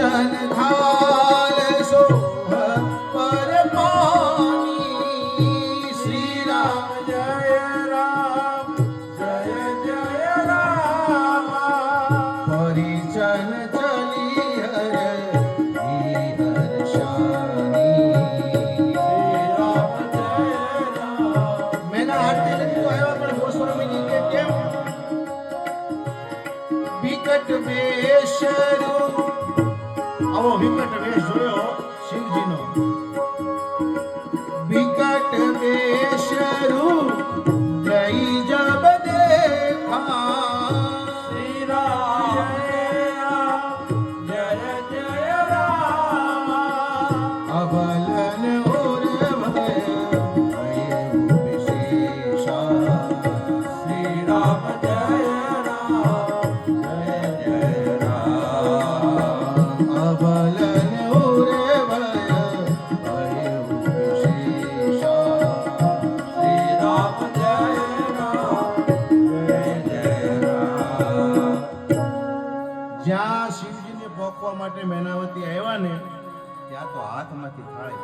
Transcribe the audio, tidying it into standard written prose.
कंचन थाल सोह पर पानी श्री राम जय राम जय जय राम परिजन चली हर हर्षानी श्री राम जय राम मैंने आरती लगी तो आया पर गोस्वामी जी के केम विकट वेशरू આવો વિકટ વેશ જોયો શિવજીનો વિકટ વેશરૂ જઈ જબ દેખા શ્રી રામ જય જય રામ અબલન ઓર ભય વિશેષા શ્રી રામ જય અબલન ઓરે ભય વિશેષા શ્રી રામ જય રામ જ્યાં શિવજીને ભોગવા માટે મેનાવતી આવ્યા ને ત્યાં તો હાથમાંથી થાળી